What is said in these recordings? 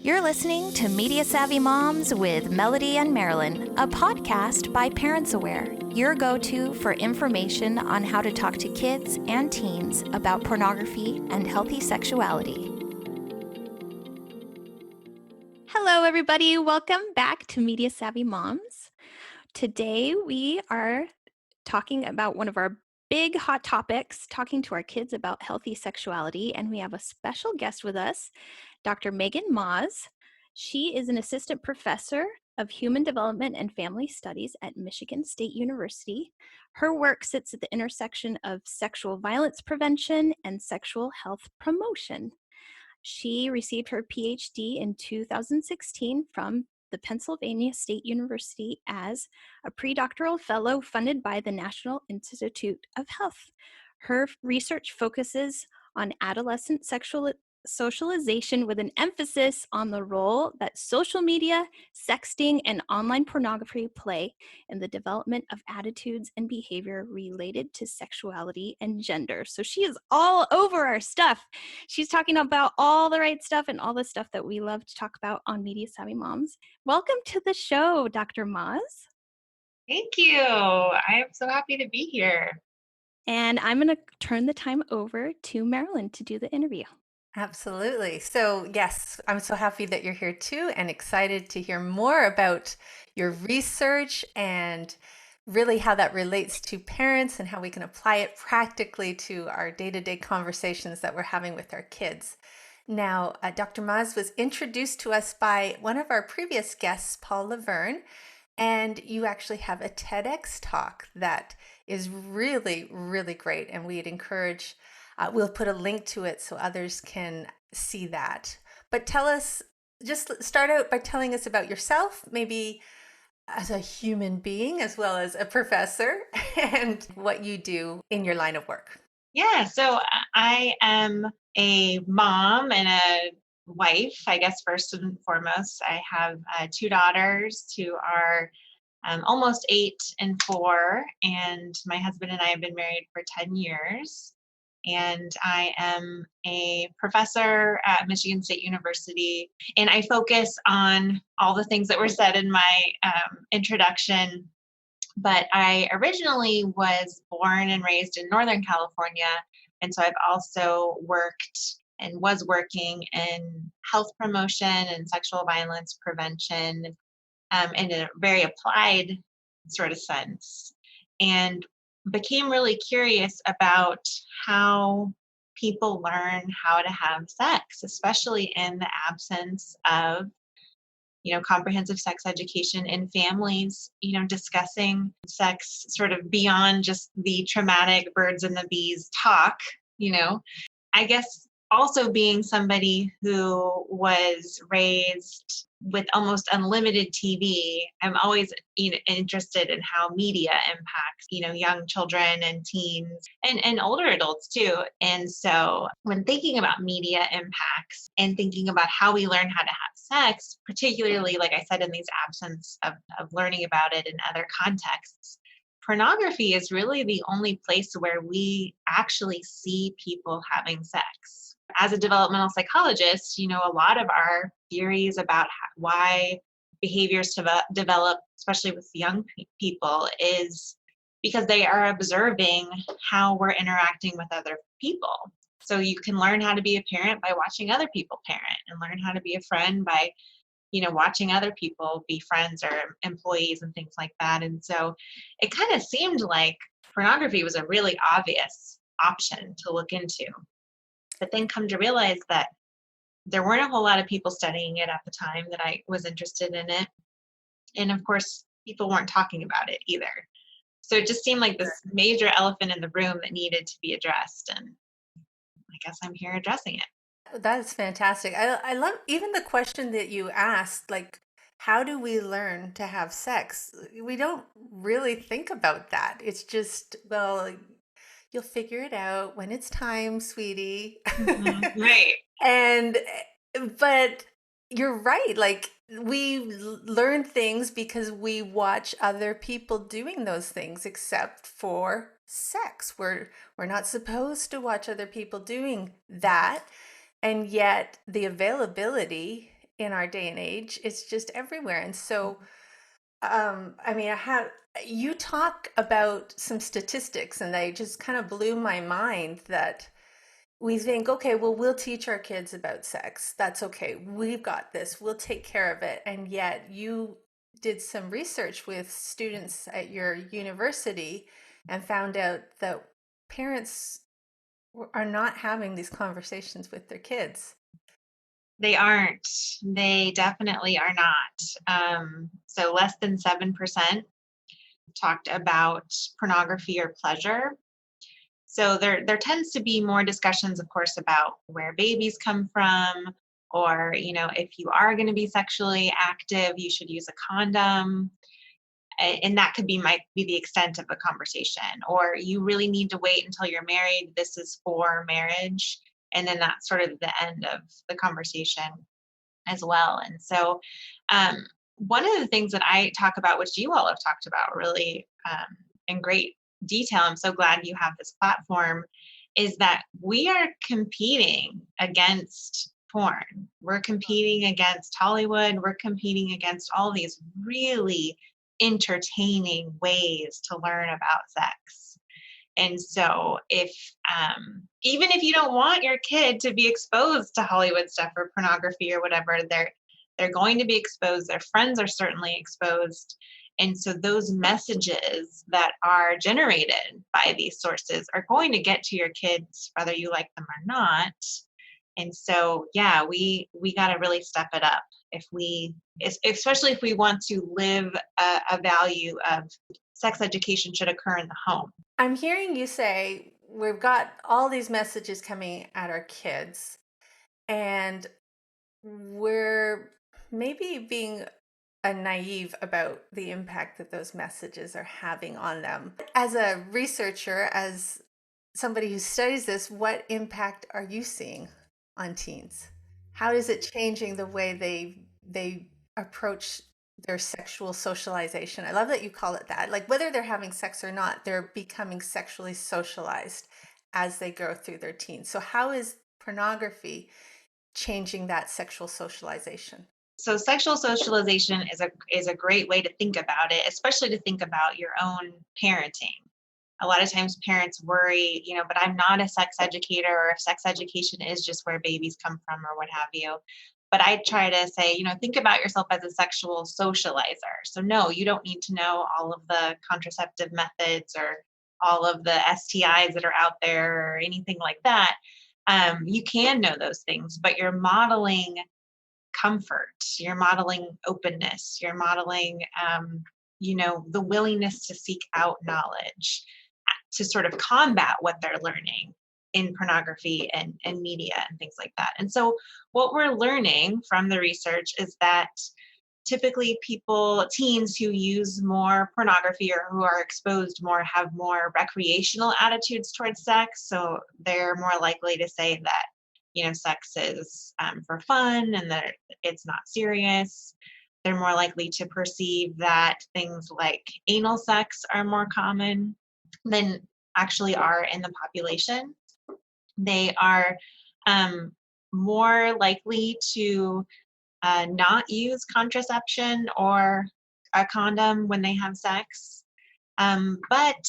You're listening to Media Savvy Moms with Melody and Marilyn, a podcast by Parents Aware, your go-to for information on how to talk to kids and teens about pornography and healthy sexuality. Hello, everybody. Welcome back to Media Savvy Moms. Today, we are talking about one of our big hot topics, talking to our kids about healthy sexuality, and we have a special guest with us, Dr. Megan Maas. She is an assistant professor of human development and family studies at Michigan State University. Her work sits at the intersection of sexual violence prevention and sexual health promotion. She received her PhD in 2016 from the Pennsylvania State University as a predoctoral fellow funded by the National Institute of Health. Her research focuses on adolescent socialization with an emphasis on the role that social media, sexting, and online pornography play in the development of attitudes and behavior related to sexuality and gender. So she is all over our stuff. She's talking about all the right stuff and all the stuff that we love to talk about on Media Savvy Moms. Welcome to the show, Dr. Maas. Thank you. I am so happy to be here. And I'm going to turn the time over to Marilyn to do the interview. Absolutely. So, yes, I'm so happy that you're here too and excited to hear more about your research and really how that relates to parents and how we can apply it practically to our day-to-day conversations that we're having with our kids. Now, Dr. Maas was introduced to us by one of our previous guests, Paul Laverne, and you actually have a TEDx talk that is really, really great, and we'd encourage we'll put a link to it so others can see that. But tell us, just start out by telling us about yourself, maybe as a human being as well as a professor, and what you do in your line of work. Yeah, so I am a mom and a wife, I guess, first and foremost. I have two daughters who are almost 8 and 4, and my husband and I have been married for 10 years. And I am a professor at Michigan State University, and I focus on all the things that were said in my introduction. But I originally was born and raised in Northern California, and so I've also worked and was working in health promotion and sexual violence prevention in a very applied sort of sense. And became really curious about how people learn how to have sex, especially in the absence of, comprehensive sex education in families, discussing sex sort of beyond just the traumatic birds and the bees talk, I guess also being somebody who was raised with almost unlimited TV, I'm always interested in how media impacts, young children and teens and older adults too. And so when thinking about media impacts and thinking about how we learn how to have sex, particularly, like I said, in these absence of learning about it in other contexts, pornography is really the only place where we actually see people having sex. As a developmental psychologist, a lot of our theories about why behaviors develop, especially with young people, is because they are observing how we're interacting with other people. So you can learn how to be a parent by watching other people parent, and learn how to be a friend by, watching other people be friends or employees and things like that. And so it kind of seemed like pornography was a really obvious option to look into. But then come to realize that there weren't a whole lot of people studying it at the time that I was interested in it. And of course, people weren't talking about it either. So it just seemed like this major elephant in the room that needed to be addressed. And I guess I'm here addressing it. That's fantastic. I love even the question that you asked, like, how do we learn to have sex? We don't really think about that. It's just, well, you'll figure it out when it's time, sweetie. Right. But you're right. Like we learn things because we watch other people doing those things, except for sex. We're not supposed to watch other people doing that. And yet the availability in our day and age. It's just everywhere. And so, I mean, you talk about some statistics, and they just kind of blew my mind that we think, okay, well, we'll teach our kids about sex. That's okay. We've got this. We'll take care of it. And yet, you did some research with students at your university and found out that parents are not having these conversations with their kids. They aren't. They definitely are not. So less than 7% talked about pornography or pleasure. So there tends to be more discussions, of course, about where babies come from, or if you are going to be sexually active, you should use a condom. And that could be might be the extent of the conversation. Or you really need to wait until you're married. This is for marriage. And then that's sort of the end of the conversation as well. And so, one of the things that I talk about, which you all have talked about really in great detail, I'm so glad you have this platform, is that we are competing against porn. We're competing against Hollywood. We're competing against all these really entertaining ways to learn about sex. And so, if even if you don't want your kid to be exposed to Hollywood stuff or pornography or whatever, they're going to be exposed. Their friends are certainly exposed. And so those messages that are generated by these sources are going to get to your kids whether you like them or not. And so, yeah, we got to really step it up if especially if we want to live a value of sex education should occur in the home. I'm hearing you say we've got all these messages coming at our kids, and we're maybe being naive about the impact that those messages are having on them. As a researcher, as somebody who studies this, what impact are you seeing on teens? How is it changing the way they approach their sexual socialization? I love that you call it that. Like whether they're having sex or not, they're becoming sexually socialized as they go through their teens. So how is pornography changing that sexual socialization? So sexual socialization is a great way to think about it, especially to think about your own parenting. A lot of times parents worry, but I'm not a sex educator, or if sex education is just where babies come from or what have you. But I try to say, think about yourself as a sexual socializer. So no, you don't need to know all of the contraceptive methods or all of the STIs that are out there or anything like that. You can know those things, but you're modeling comfort, you're modeling openness, you're modeling the willingness to seek out knowledge to sort of combat what they're learning in pornography and media and things like that. And so what we're learning from the research is that typically teens who use more pornography or who are exposed more have more recreational attitudes towards sex. So they're more likely to say that, sex is for fun and that it's not serious. They're more likely to perceive that things like anal sex are more common than actually are in the population. They are more likely to not use contraception or a condom when they have sex. But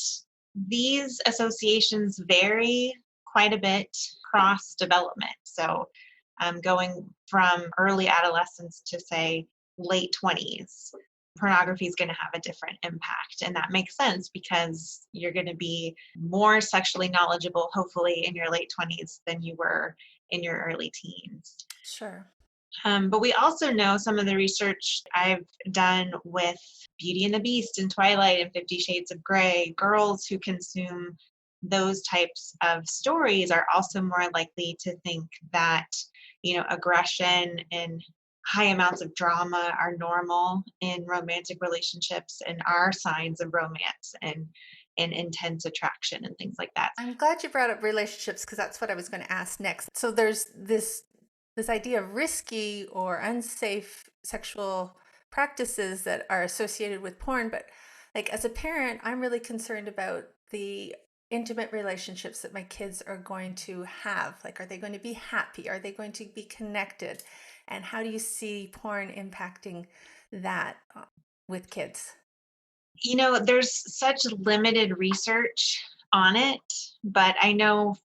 these associations vary quite a bit across development. So going from early adolescence to, say, late 20s, pornography is going to have a different impact. And that makes sense because you're going to be more sexually knowledgeable, hopefully, in your late 20s than you were in your early teens. Sure. But we also know some of the research I've done with Beauty and the Beast and Twilight and 50 Shades of Grey, girls who consume those types of stories are also more likely to think that, aggression and high amounts of drama are normal in romantic relationships and are signs of romance and intense attraction and things like that. I'm glad you brought up relationships because that's what I was going to ask next. So there's this idea of risky or unsafe sexual practices that are associated with porn, but like as a parent, I'm really concerned about the intimate relationships that my kids are going to have? Like, are they going to be happy? Are they going to be connected? And how do you see porn impacting that with kids? There's such limited research on it, but I know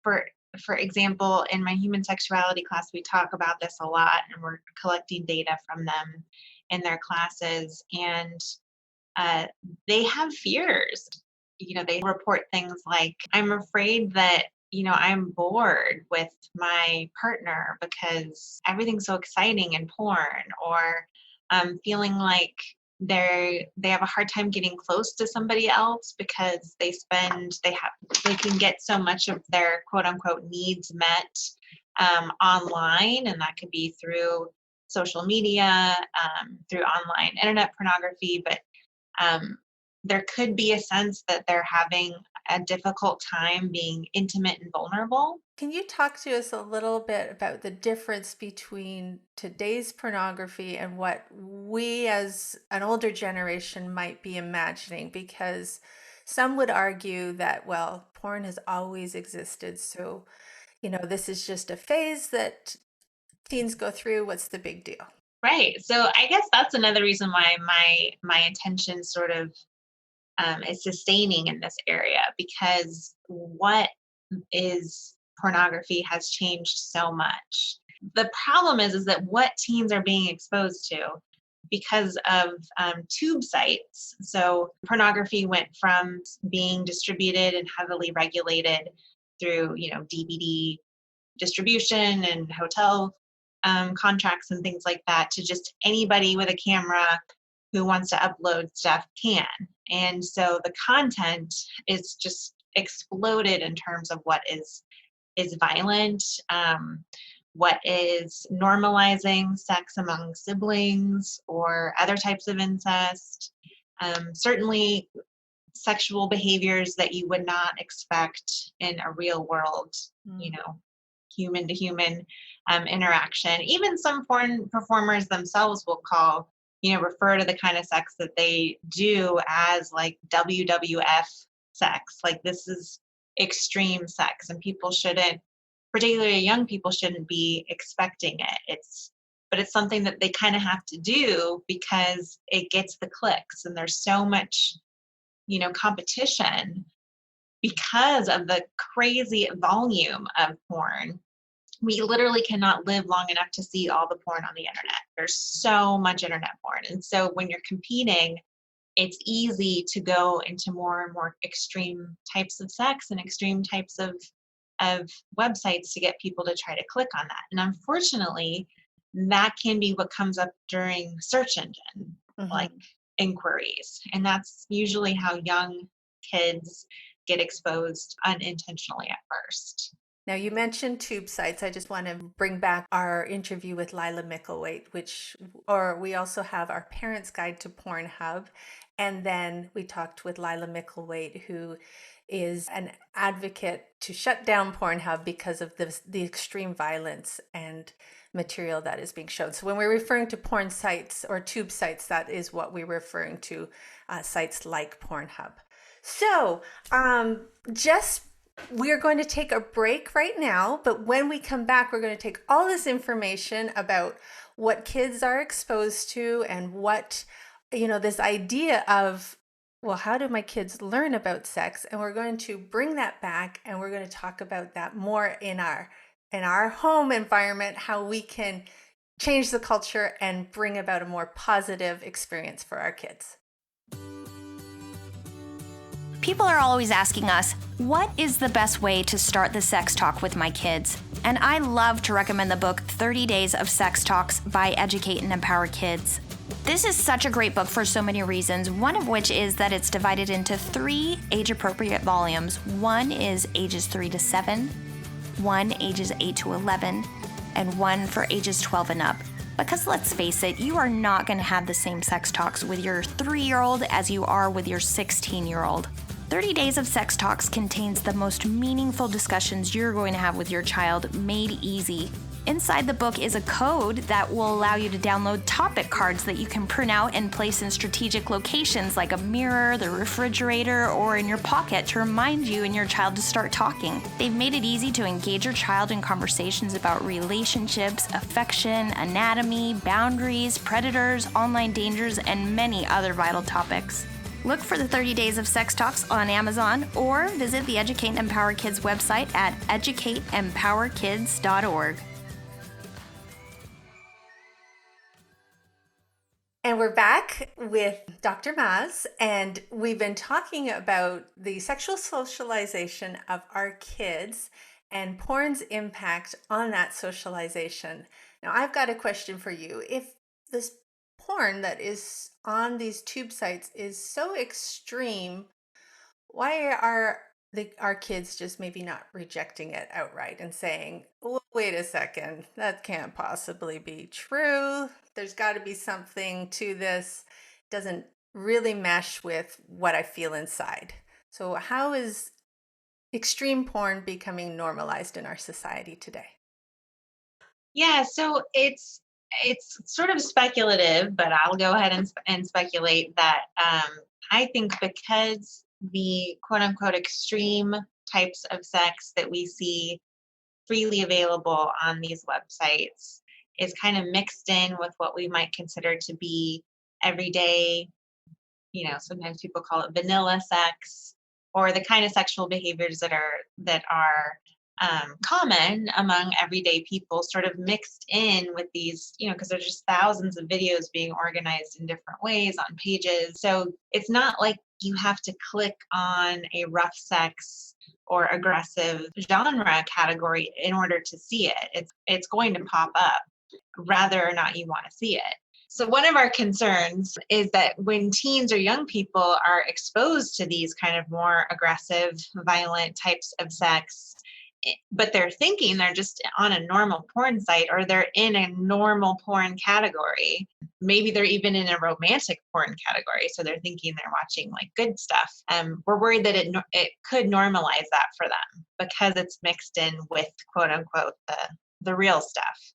for example, in my human sexuality class, we talk about this a lot, and we're collecting data from them in their classes, and uh, they have fears. They report things like, I'm afraid that, I'm bored with my partner because everything's so exciting in porn, or feeling like they have a hard time getting close to somebody else because they can get so much of their quote unquote needs met online, and that could be through social media, through online internet pornography, but um, there could be a sense that they're having a difficult time being intimate and vulnerable. Can you talk to us a little bit about the difference between today's pornography and what we as an older generation might be imagining? Because some would argue that, well, porn has always existed. So, this is just a phase that teens go through. What's the big deal? Right. So I guess that's another reason why my attention sort of is sustaining in this area, because what is pornography has changed so much. The problem is that what teens are being exposed to because of tube sites. So pornography went from being distributed and heavily regulated through, DVD distribution and hotel contracts and things like that, to just anybody with a camera who wants to upload stuff can. And so the content is just exploded in terms of what is violent, what is normalizing sex among siblings or other types of incest. Certainly sexual behaviors that you would not expect in a real world, human to human interaction. Even some porn performers themselves will refer to the kind of sex that they do as like WWF sex. Like, this is extreme sex, and people shouldn't, particularly young people, shouldn't be expecting it. But it's something that they kind of have to do because it gets the clicks, and there's so much, competition because of the crazy volume of porn. We literally cannot live long enough to see all the porn on the internet. There's so much internet porn. And so when you're competing, it's easy to go into more and more extreme types of sex and extreme types of websites to get people to try to click on that. And unfortunately, that can be what comes up during search engine like inquiries. And that's usually how young kids get exposed unintentionally at first. Now, you mentioned tube sites. I just want to bring back our interview with Lila Micklethwait, we also have our Parents' Guide to Pornhub. And then we talked with Lila Micklethwait, who is an advocate to shut down Pornhub because of the extreme violence and material that is being shown. So when we're referring to porn sites or tube sites, that is what we're referring to, sites like Pornhub. So we're going to take a break right now, but when we come back, we're going to take all this information about what kids are exposed to and what, this idea of, well, how do my kids learn about sex? And we're going to bring that back, and we're going to talk about that more in our home environment, how we can change the culture and bring about a more positive experience for our kids. People are always asking us, what is the best way to start the sex talk with my kids? And I love to recommend the book 30 Days of Sex Talks by Educate and Empower Kids. This is such a great book for so many reasons, one of which is that it's divided into 3 age-appropriate volumes. One is ages 3 to 7, one ages 8 to 11, and one for ages 12 and up. Because let's face it, you are not going to have the same sex talks with your 3-year-old as you are with your 16-year-old. 30 Days of Sex Talks contains the most meaningful discussions you're going to have with your child, made easy. Inside the book is a code that will allow you to download topic cards that you can print out and place in strategic locations like a mirror, the refrigerator, or in your pocket to remind you and your child to start talking. They've made it easy to engage your child in conversations about relationships, affection, anatomy, boundaries, predators, online dangers, and many other vital topics. Look for the 30 Days of Sex Talks on Amazon or visit the Educate and Empower Kids website at educateempowerkids.org. And we're back with Dr. Maas, and we've been talking about the sexual socialization of our kids and porn's impact on that socialization. Now, I've got a question for you. If this porn that is on these tube sites is so extreme, why are our kids just maybe not rejecting it outright and saying, "Oh, wait a second, that can't possibly be true. There's got to be something to this. Doesn't really mesh with what I feel inside." So, how is extreme porn becoming normalized in our society today? Yeah, so it's sort of speculative, but I'll go ahead and speculate that I think because the quote unquote extreme types of sex that we see freely available on these websites is kind of mixed in with what we might consider to be everyday, sometimes people call it vanilla sex, or the kind of sexual behaviors that are common among everyday people, sort of mixed in with these, because there's just thousands of videos being organized in different ways on pages. So it's not like you have to click on a rough sex or aggressive genre category in order to see it. It's going to pop up whether or not you want to see it. So one of our concerns is that when teens or young people are exposed to these kind of more aggressive, violent types of sex, but they're thinking they're just on a normal porn site or they're in a normal porn category. Maybe they're even in a romantic porn category. So they're thinking they're watching like good stuff. We're worried that it could normalize that for them because it's mixed in with quote unquote the real stuff.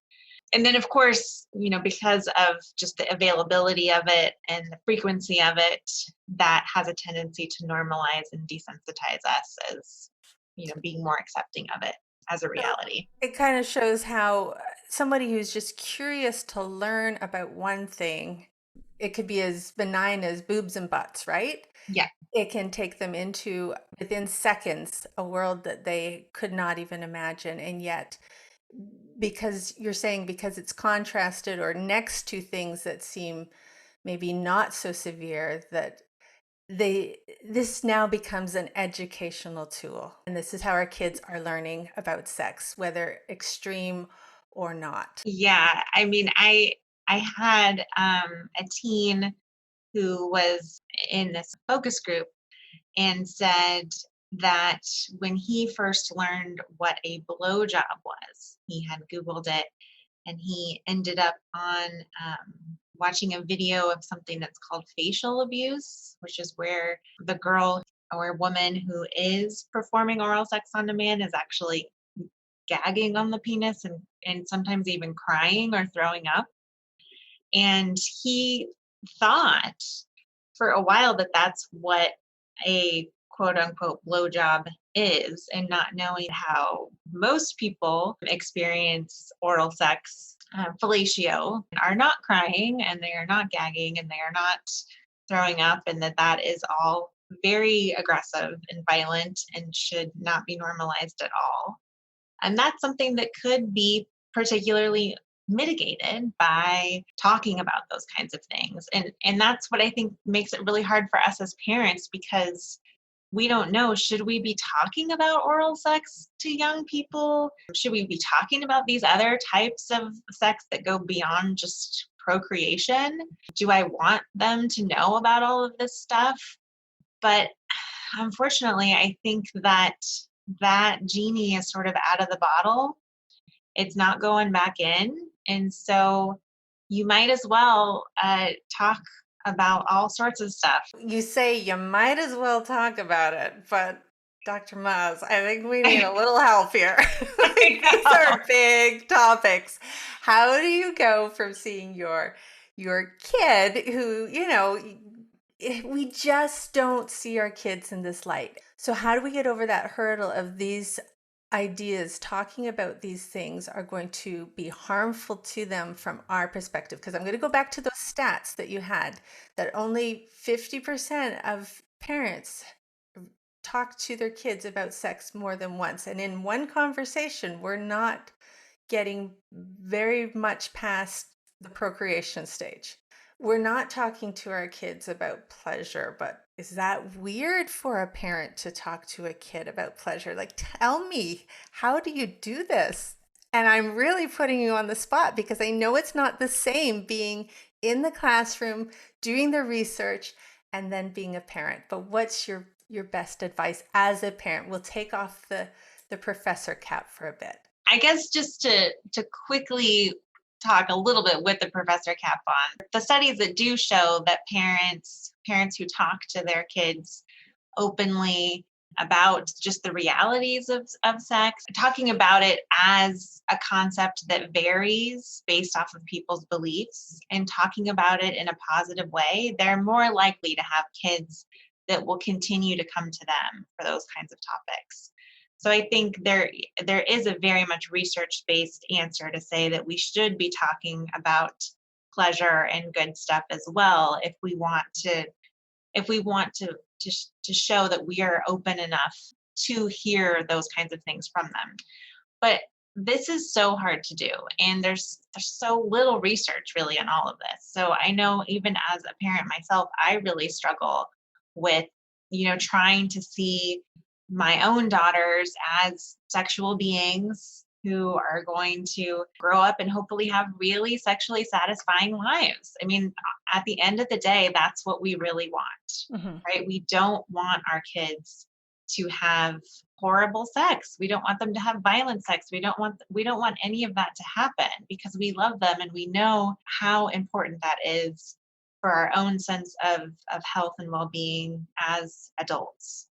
And then, of course, because of just the availability of it and the frequency of it, that has a tendency to normalize and desensitize us as, being more accepting of it as a reality. It kind of shows how somebody who's just curious to learn about one thing, it could be as benign as boobs and butts, right? Yeah. It can take them into, within seconds, a world that they could not even imagine. And yet, because you're saying because it's contrasted or next to things that seem maybe not so severe, that this now becomes an educational tool, and this is how our kids are learning about sex, whether extreme or not. Yeah. I mean, I had a teen who was in this focus group and said that when he first learned what a blowjob was, he had Googled it and he ended up on watching a video of something that's called facial abuse, which is where the girl or woman who is performing oral sex on a man is actually gagging on the penis and sometimes even crying or throwing up. And he thought for a while that that's what a quote unquote blowjob is, and not knowing how most people experience oral sex, fellatio, are not crying and they are not gagging and they are not throwing up, and that is all very aggressive and violent and should not be normalized at all. And that's something that could be particularly mitigated by talking about those kinds of things. And that's what I think makes it really hard for us as parents, because we don't know, should we be talking about oral sex to young people? Should we be talking about these other types of sex that go beyond just procreation? Do I want them to know about all of this stuff? But unfortunately, I think that genie is sort of out of the bottle. It's not going back in. And so you might as well talk about all sorts of stuff. You say you might as well talk about it, but Dr. Maas, I think we need a little help here. I These know. are big topics. How do you go from seeing your kid who, we just don't see our kids in this light. So how do we get over that hurdle of these ideas talking about these things are going to be harmful to them from our perspective? Because I'm going to go back to those stats that you had, that only 50% of parents talk to their kids about sex more than once. And in one conversation, we're not getting very much past the procreation stage. We're not talking to our kids about pleasure, but is that weird for a parent to talk to a kid about pleasure? Like, tell me, how do you do this? And I'm really putting you on the spot because I know it's not the same being in the classroom, doing the research, and then being a parent. But what's your best advice as a parent? We'll take off the professor cap for a bit. I guess just to quickly talk a little bit with the professor cap on, the studies that do show that parents who talk to their kids openly about just the realities of sex, talking about it as a concept that varies based off of people's beliefs and talking about it in a positive way, they're more likely to have kids that will continue to come to them for those kinds of topics. So I think there is a very much research-based answer to say that we should be talking about pleasure and good stuff as well if we want to show that we are open enough to hear those kinds of things from them. But this is so hard to do, and there's so little research really on all of this. So I know even as a parent myself, I really struggle with trying to see my own daughters as sexual beings who are going to grow up and hopefully have really sexually satisfying lives. I mean, at the end of the day, that's what we really want, Mm-hmm. right? We don't want our kids to have horrible sex. We don't want them to have violent sex. We don't want any of that to happen because we love them and we know how important that is for our own sense of health and well-being as adults.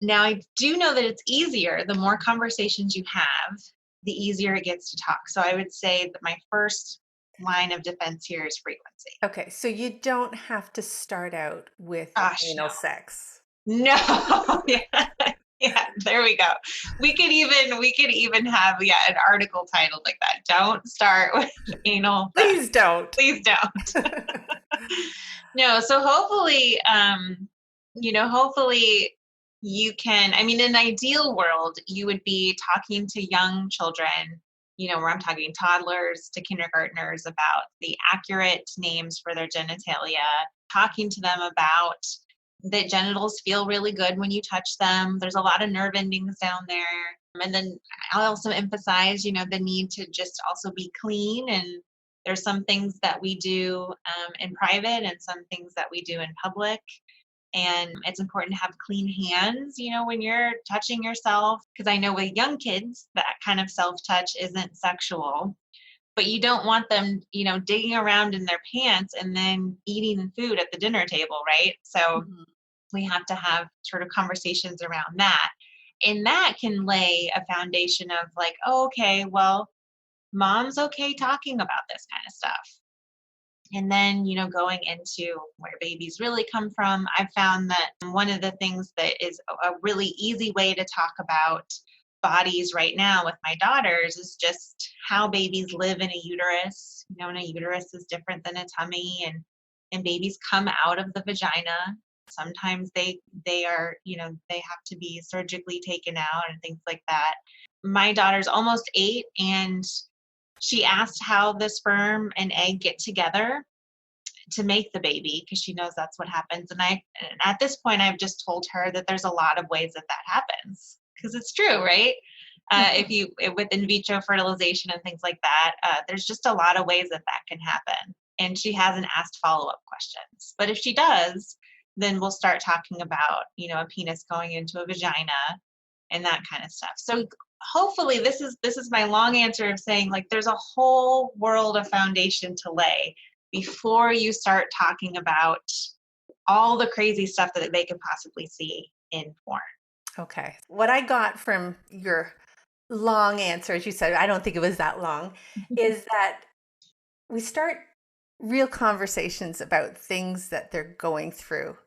Now, I do know that it's easier the more conversations you have, the easier it gets to talk. So I would say that my first line of defense here is frequency. Okay, so you don't have to start out with Gosh, anal sex. no. Yeah. Yeah, there we go. We could even have an article titled like that. Don't start with anal sex. Please don't. Please don't. No, so hopefully you can, I mean, in an ideal world, you would be talking to young children, where I'm talking toddlers to kindergartners about the accurate names for their genitalia, talking to them about that genitals feel really good when you touch them. There's a lot of nerve endings down there. And then I'll also emphasize, the need to just also be clean. And there's some things that we do in private and some things that we do in public. And it's important to have clean hands, when you're touching yourself. Because I know with young kids, that kind of self touch isn't sexual. But you don't want them, digging around in their pants and then eating food at the dinner table, right? So Mhm. we have to have sort of conversations around that. And that can lay a foundation of like, oh, okay, well, mom's okay talking about this kind of stuff. And then, going into where babies really come from, I've found that one of the things that is a really easy way to talk about bodies right now with my daughters is just how babies live in a uterus. And a uterus is different than a tummy, and babies come out of the vagina. Sometimes they are, they have to be surgically taken out and things like that. My daughter's almost 8, and she asked how the sperm and egg get together to make the baby because she knows that's what happens. And at this point, I've just told her that there's a lot of ways that happens because it's true, right? With in vitro fertilization and things like that, there's just a lot of ways that can happen. And she hasn't asked follow-up questions. But if she does, then we'll start talking about, a penis going into a vagina and that kind of stuff. So hopefully this is my long answer of saying like there's a whole world of foundation to lay before you start talking about all the crazy stuff that they could possibly see in porn. Okay. What I got from your long answer, as you said, I don't think it was that long, is that we start real conversations about things that they're going through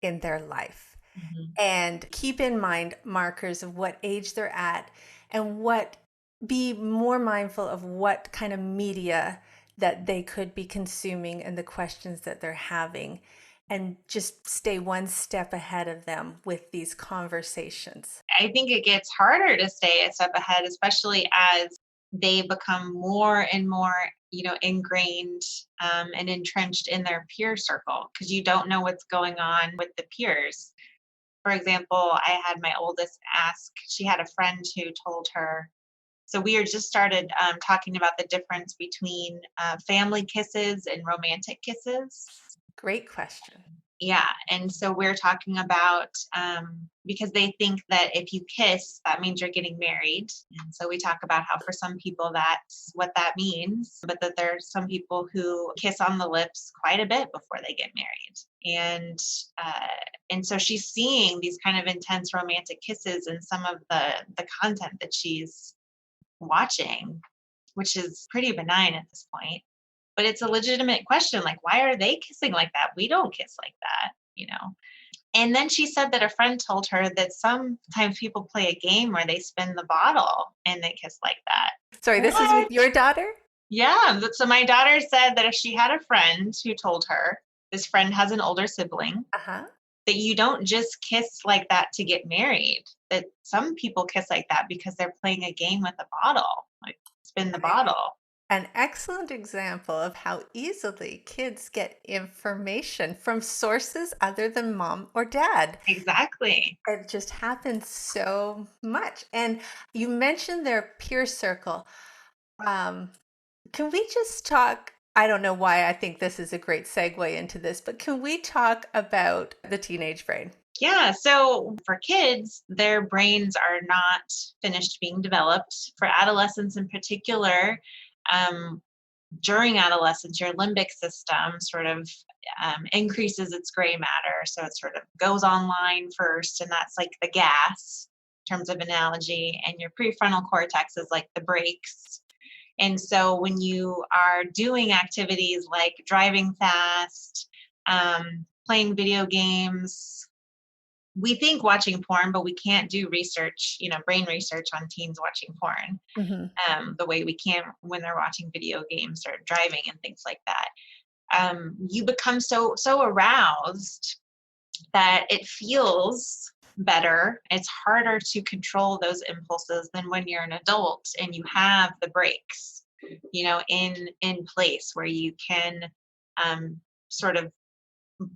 in their life Mhm. and keep in mind markers of what age they're at and what be more mindful of what kind of media that they could be consuming and the questions that they're having and just stay one step ahead of them with these conversations. I think it gets harder to stay a step ahead, especially as they become more and more, ingrained and entrenched in their peer circle because you don't know what's going on with the peers. For example, I had my oldest ask, she had a friend who told her, so we had just started talking about the difference between family kisses and romantic kisses. Great question. Yeah, and so we're talking about because they think that if you kiss, that means you're getting married. And so we talk about how for some people that's what that means, but that there's some people who kiss on the lips quite a bit before they get married. Uh, and so she's seeing these kind of intense romantic kisses in some of the content that she's watching, which is pretty benign at this point. But it's a legitimate question, like, why are they kissing like that? We don't kiss like that. And then she said that a friend told her that sometimes people play a game where they spin the bottle and they kiss like that. Sorry, this is What? with your daughter? Yeah. So my daughter said that if she had a friend who told her, this friend has an older sibling, Uh-huh. that you don't just kiss like that to get married, that some people kiss like that because they're playing a game with a bottle, like spin the Right. bottle. An excellent example of how easily kids get information from sources other than mom or dad. Exactly. It just happens so much. And you mentioned their peer circle. Um, can we just talk? I don't know why I think this is a great segue into this, but can we talk about the teenage brain? Yeah, so for kids, their brains are not finished being developed. For adolescents in particular, um, during adolescence, your limbic system sort of increases its gray matter. So it sort of goes online first, and that's like the gas in terms of analogy, and your prefrontal cortex is like the brakes. And so when you are doing activities like driving fast, playing video games, we think watching porn, but we can't do research, brain research on teens watching porn the way we can when they're watching video games or driving and things like that. You become so aroused that it feels better. It's harder to control those impulses than when you're an adult and you have the brakes, in place where you can sort of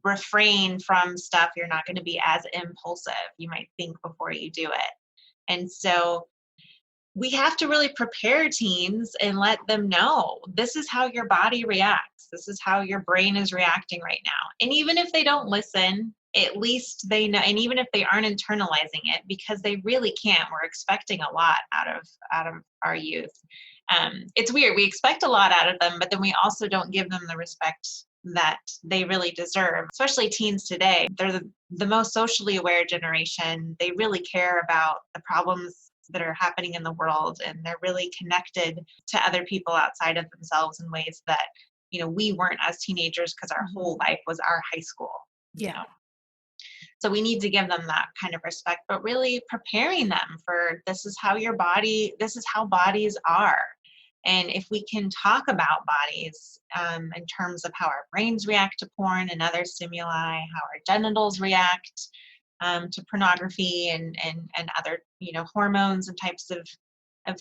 refrain from stuff. You're not going to be as impulsive. You might think before you do it. And so we have to really prepare teens and let them know this is how your body reacts. This is how your brain is reacting right now. And even if they don't listen, at least they know. And even if they aren't internalizing it, because they really can't, we're expecting a lot out of our youth. It's weird. We expect a lot out of them, but then we also don't give them the respect that they really deserve, especially teens today. They're the most socially aware generation. They really care about the problems that are happening in the world, and they're really connected to other people outside of themselves in ways that, we weren't as teenagers because our Mhm. whole life was our high school, you Yeah. know. So we need to give them that kind of respect, but really preparing them for this is how bodies are. And if we can talk about bodies in terms of how our brains react to porn and other stimuli, how our genitals react to pornography and other, hormones and types of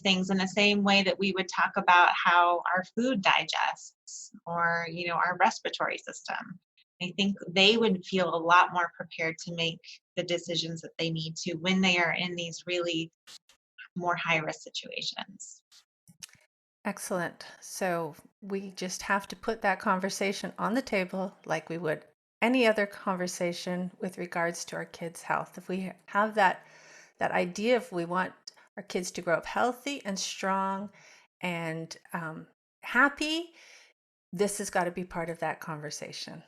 things, in the same way that we would talk about how our food digests or, our respiratory system. I think they would feel a lot more prepared to make the decisions that they need to when they are in these really more high risk situations. Excellent. So we just have to put that conversation on the table like we would any other conversation with regards to our kids' health. If we have that idea, if we want our kids to grow up healthy and strong and happy, this has got to be part of that conversation.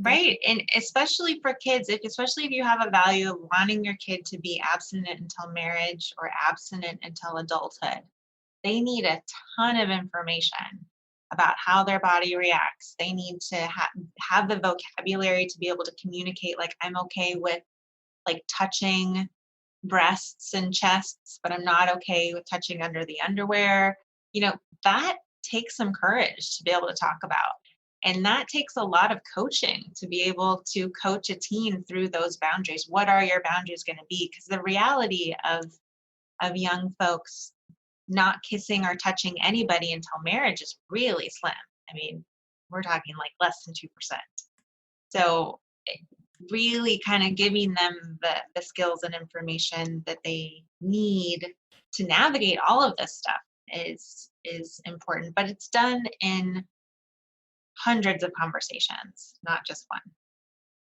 Yeah. Right. And especially for kids, especially if you have a value of wanting your kid to be abstinent until marriage or abstinent until adulthood, they need a ton of information about how their body reacts. They need to have the vocabulary to be able to communicate, like, I'm okay with like touching breasts and chests, but I'm not okay with touching under the underwear. That takes some courage to be able to talk about. And that takes a lot of coaching to be able to coach a teen through those boundaries. What are your boundaries going to be? Because the reality of young folks not kissing or touching anybody until marriage is really slim. I mean, we're talking like less than 2%. So really kind of giving them the skills and information that they need to navigate all of this stuff is important, but it's done in hundreds of conversations, not just one.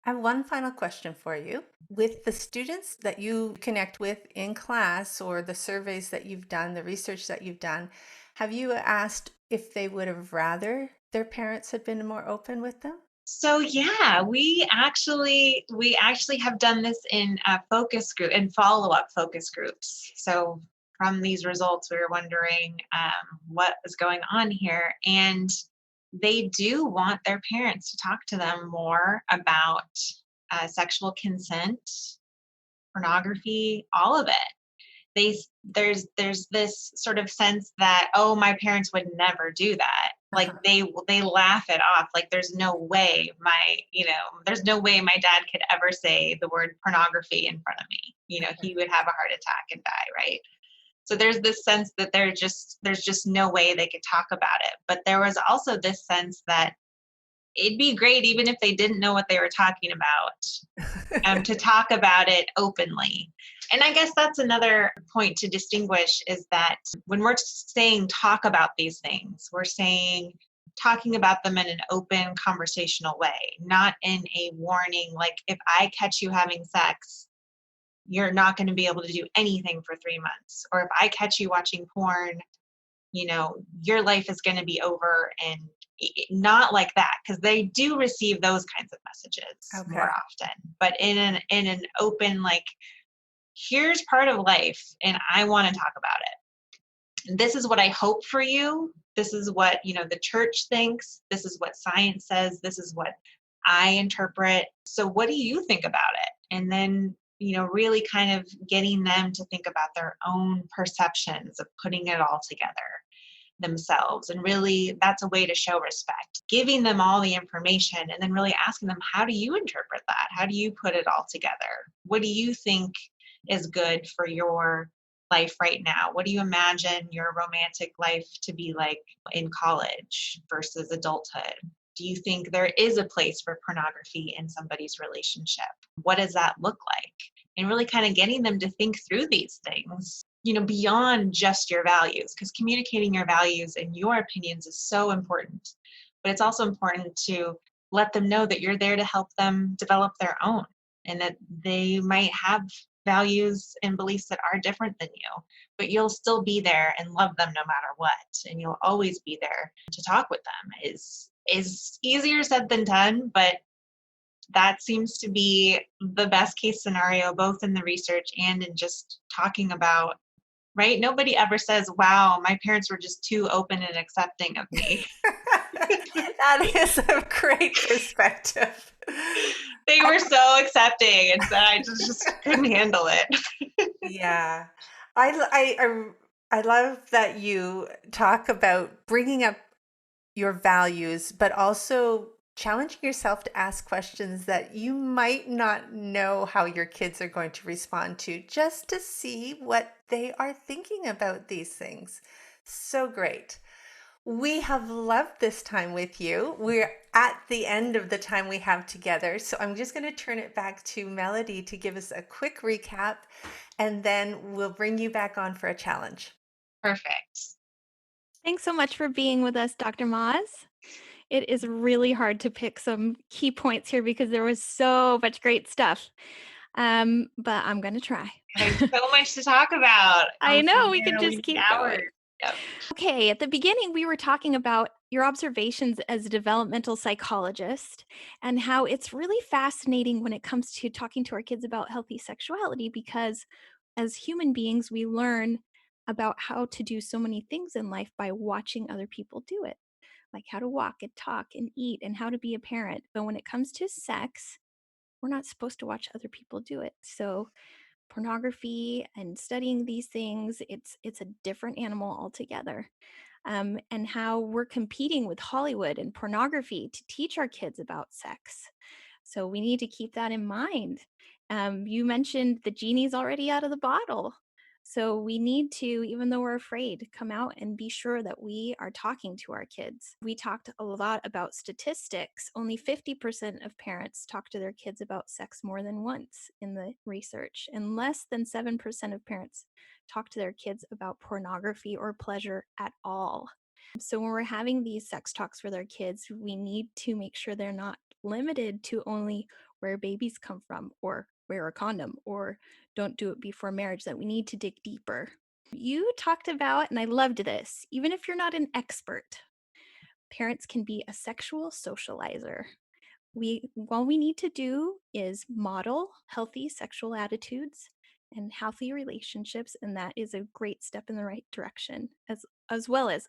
I have one final question for you. With the students that you connect with in class or the surveys that you've done, the research that you've done, have you asked if they would have rather their parents had been more open with them? So yeah, we actually have done this in a focus group and follow-up focus groups. So from these results, we were wondering what was going on here, and they do want their parents to talk to them more about sexual consent, pornography, all of it. There's this sort of sense that, oh, my parents would never do that. Like Uh-huh. they laugh it off, like there's no way my dad could ever say the word pornography in front of me. He would have a heart attack and die, right? So there's this sense that there's just no way they could talk about it. But there was also this sense that it'd be great even if they didn't know what they were talking about, to talk about it openly. And I guess that's another point to distinguish, is that when we're saying talk about these things, we're saying talking about them in an open conversational way, not in a warning, like, if I catch you having sex, you're not going to be able to do anything for 3 months. Or if I catch you watching porn, your life is going to be over. And not like that, because they do receive those kinds of messages more Okay. often, but in an open, like, here's part of life and I want to talk about it. This is what I hope for you. This is what, the church thinks. This is what science says. This is what I interpret. So what do you think about it? And then, really kind of getting them to think about their own perceptions of putting it all together themselves. And really, that's a way to show respect, giving them all the information and then really asking them, how do you interpret that? How do you put it all together? What do you think is good for your life right now? What do you imagine your romantic life to be like in college versus adulthood? Do you think there is a place for pornography in somebody's relationship? What does that look like? And really kind of getting them to think through these things, beyond just your values, because communicating your values and your opinions is so important. But it's also important to let them know that you're there to help them develop their own, and that they might have values and beliefs that are different than you, but you'll still be there and love them no matter what. And you'll always be there to talk with them. Is easier said than done, but that seems to be the best case scenario, both in the research and in just talking about, right? Nobody ever says, wow, my parents were just too open and accepting of me. That is a great perspective. They were so accepting, and so I just couldn't handle it. Yeah. I love that you talk about bringing up your values, but also challenging yourself to ask questions that you might not know how your kids are going to respond to, just to see what they are thinking about these things. So great. We have loved this time with you. We're at the end of the time we have together. So I'm just going to turn it back to Melody to give us a quick recap, and then we'll bring you back on for a challenge. Perfect. Thanks so much for being with us, Dr. Maas. It is really hard to pick some key points here because there was so much great stuff. But I'm going to try. There's so much to talk about. I Oh know we could man, we just need keep hours. going. Yep. Okay, at the beginning, we were talking about your observations as a developmental psychologist and how it's really fascinating when it comes to talking to our kids about healthy sexuality because as human beings, we learn about how to do so many things in life by watching other people do it, like how to walk and talk and eat and how to be a parent. But when it comes to sex, we're not supposed to watch other people do it. So pornography and studying these things, it's a different animal altogether. And how we're competing with Hollywood and pornography to teach our kids about sex. So we need to keep that in mind. You mentioned the genie's already out of the bottle. So we need to, even though we're afraid, come out and be sure that we are talking to our kids. We talked a lot about statistics. Only 50% of parents talk to their kids about sex more than once in the research, and less than 7% of parents talk to their kids about pornography or pleasure at all. So when we're having these sex talks with our kids, we need to make sure they're not limited to only where babies come from or wear a condom or don't do it before marriage, that we need to dig deeper. You talked about, and I loved this, even if you're not an expert, parents can be a sexual socializer. All we need to do is model healthy sexual attitudes and healthy relationships, and that is a great step in the right direction, as well as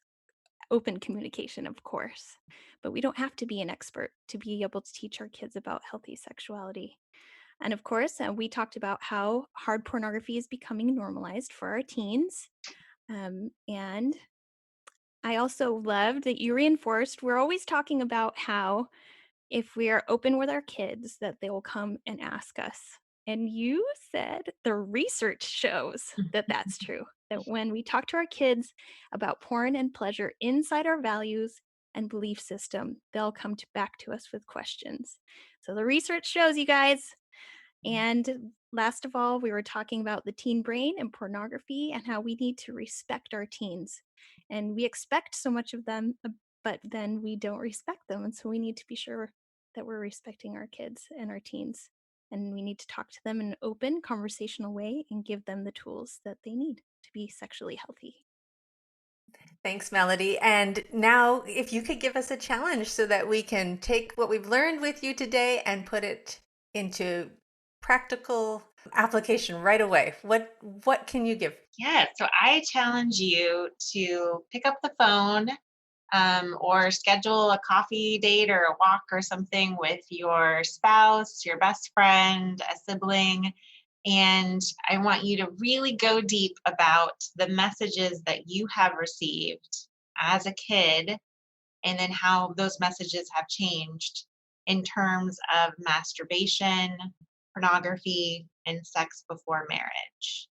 open communication, of course. But we don't have to be an expert to be able to teach our kids about healthy sexuality. And of course, we talked about how hard pornography is becoming normalized for our teens. And I also loved that you reinforced, we're always talking about how if we are open with our kids, that they will come and ask us. And you said the research shows that that's true, that when we talk to our kids about porn and pleasure inside our values and belief system, they'll come back to us with questions. So the research shows, you guys. And last of all, we were talking about the teen brain and pornography and how we need to respect our teens. And we expect so much of them, but then we don't respect them. And so we need to be sure that we're respecting our kids and our teens. And we need to talk to them in an open, conversational way and give them the tools that they need to be sexually healthy. Thanks, Melody. And now, if you could give us a challenge so that we can take what we've learned with you today and put it into practical application right away. What can you give? Yeah, so I challenge you to pick up the phone or schedule a coffee date or a walk or something with your spouse, your best friend, a sibling. And I want you to really go deep about the messages that you have received as a kid and then how those messages have changed in terms of masturbation, pornography, and sex before marriage.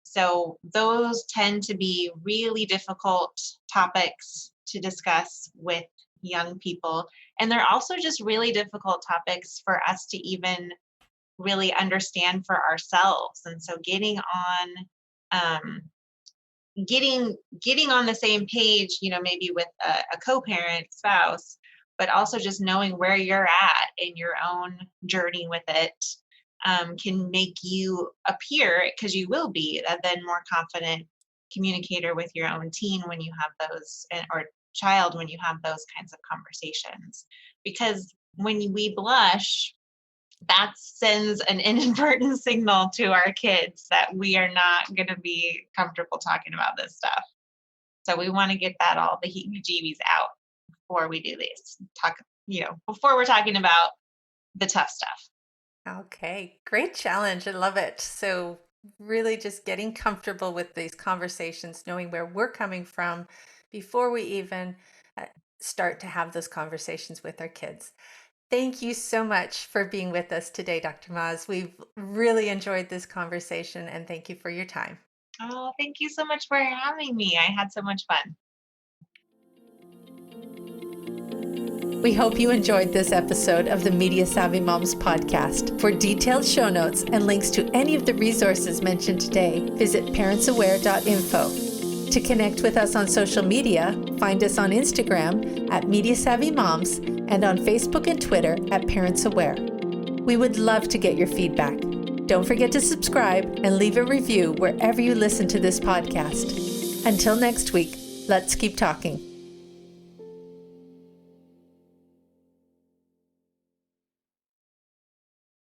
So those tend to be really difficult topics to discuss with young people. And they're also just really difficult topics for us to even really understand for ourselves. And so um, getting on the same page, maybe with a co-parent spouse, but also just knowing where you're at in your own journey with it can make you appear, because you will be a then more confident communicator with your own teen when you have those, or child when you have those kinds of conversations. Because when we blush, that sends an inadvertent signal to our kids that we are not going to be comfortable talking about this stuff. So we want to get that all the heebie-jeebies out before we do this. Before we're talking about the tough stuff. Okay, great challenge. I love it. So, really just getting comfortable with these conversations, knowing where we're coming from before we even start to have those conversations with our kids. Thank you so much for being with us today, Dr. Maas. We've really enjoyed this conversation and thank you for your time. Oh, thank you so much for having me. I had so much fun. We hope you enjoyed this episode of the Media Savvy Moms podcast. For detailed show notes and links to any of the resources mentioned today, visit parentsaware.info. To connect with us on social media, find us on Instagram at Media Savvy Moms and on Facebook and Twitter at Parents Aware. We would love to get your feedback. Don't forget to subscribe and leave a review wherever you listen to this podcast. Until next week, let's keep talking.